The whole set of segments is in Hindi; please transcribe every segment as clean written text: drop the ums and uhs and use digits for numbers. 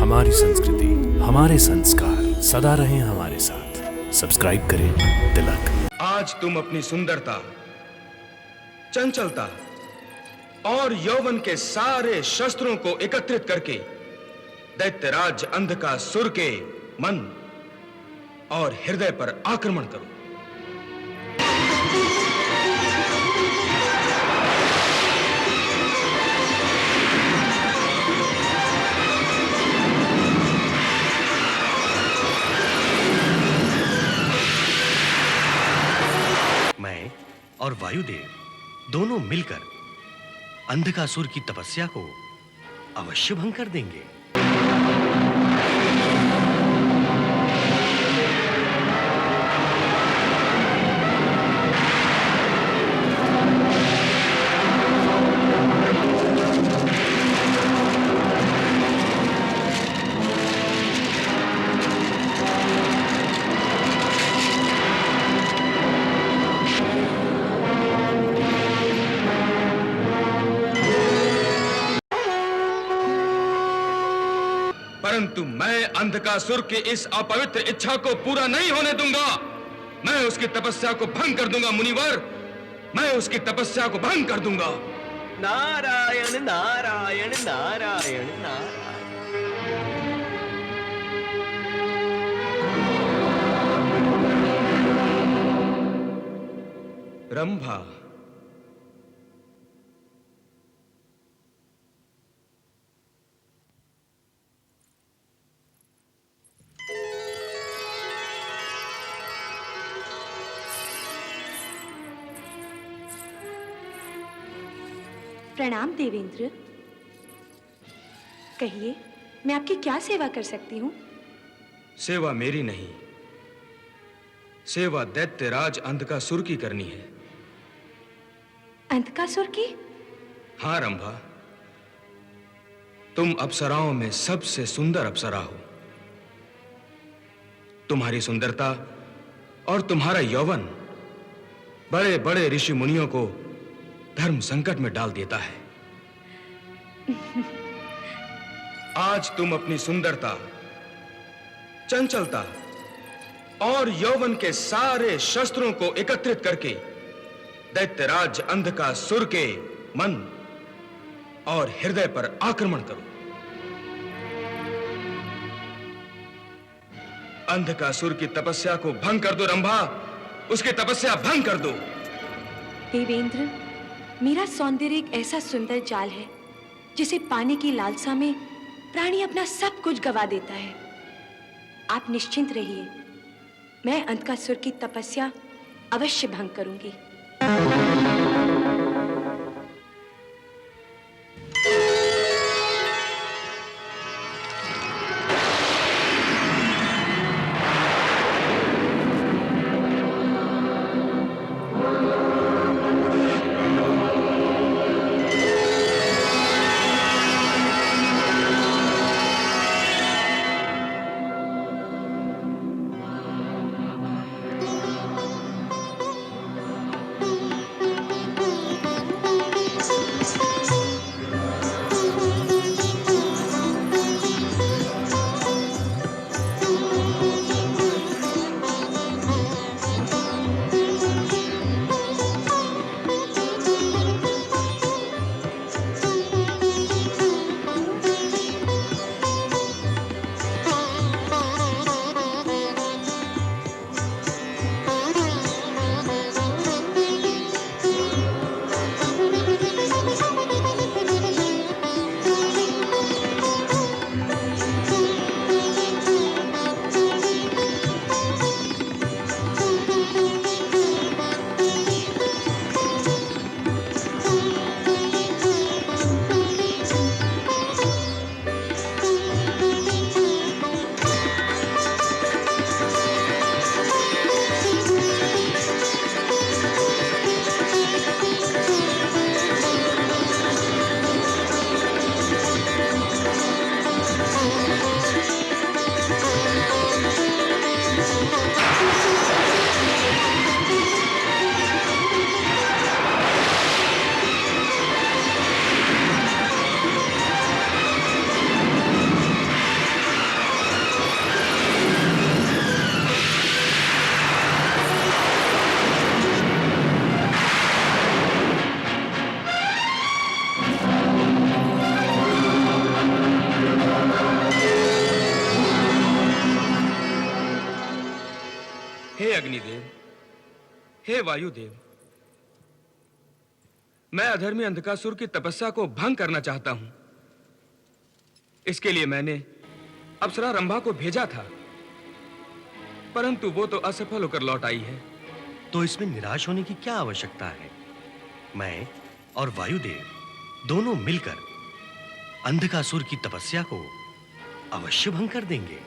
हमारी संस्कृति, हमारे संस्कार सदा रहें हमारे साथ। सब्सक्राइब करें तिलक। आज तुम अपनी सुंदरता, चंचलता और यौवन के सारे शस्त्रों को एकत्रित करके दैत्यराज अंधकासुर के मन और हृदय पर आक्रमण करो। मैं और वायुदेव दोनों मिलकर अंधकासुर की तपस्या को अवश्य भंग कर देंगे। परंतु मैं अंधकासुर की इस अपवित्र इच्छा को पूरा नहीं होने दूंगा। मैं उसकी तपस्या को भंग कर दूंगा मुनिवर, मैं उसकी तपस्या को भंग कर दूंगा। नारायण नारायण नारायण नारायण। रंभा, प्रणाम देवेंद्र। कहिए, मैं आपकी क्या सेवा कर सकती हूँ? सेवा मेरी नहीं, सेवा दैत्यराज अंधकासुर की करनी है। अंधकासुर की? हाँ रंभा, तुम अप्सराओं में सबसे सुंदर अप्सरा हो। तुम्हारी सुंदरता और तुम्हारा यौवन बड़े बड़े ऋषि मुनियों को धर्म संकट में डाल देता है। आज तुम अपनी सुंदरता, चंचलता और यौवन के सारे शस्त्रों को एकत्रित करके दैत्यराज अंधकासुर के मन और हृदय पर आक्रमण करो। अंधकासुर की तपस्या को भंग कर दो रंभा, उसकी तपस्या भंग कर दो। देवेंद्र, मेरा सौंदर्य एक ऐसा सुंदर जाल है जिसे पाने की लालसा में प्राणी अपना सब कुछ गवा देता है। आप निश्चिंत रहिए, मैं अंधकासुर की तपस्या अवश्य भंग करूंगी। अग्निदेव, हे वायुदेव, मैं अधर्मी अंधकासुर की तपस्या को भंग करना चाहता हूं। इसके लिए मैंने अप्सरा रंभा को भेजा था, परंतु वो तो असफल होकर लौट आई है। तो इसमें निराश होने की क्या आवश्यकता है? मैं और वायुदेव दोनों मिलकर अंधकासुर की तपस्या को अवश्य भंग कर देंगे।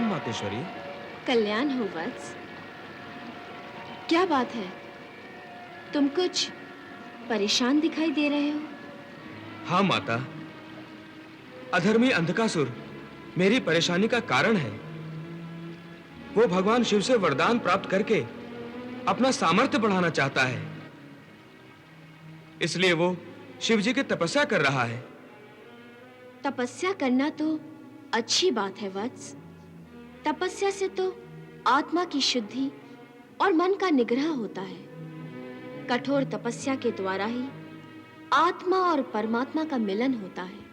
मातेश्वरी। कल्याण हो वत्स। क्या बात है, तुम कुछ परेशान दिखाई दे रहे हो? हाँ माता, अधर्मी अंधकासुर मेरी परेशानी का कारण है। वो भगवान शिव से वरदान प्राप्त करके अपना सामर्थ्य बढ़ाना चाहता है, इसलिए वो शिव जी की तपस्या कर रहा है। तपस्या करना तो अच्छी बात है वत्स। तपस्या से तो आत्मा की शुद्धि और मन का निग्रह होता है। कठोर तपस्या के द्वारा ही आत्मा और परमात्मा का मिलन होता है।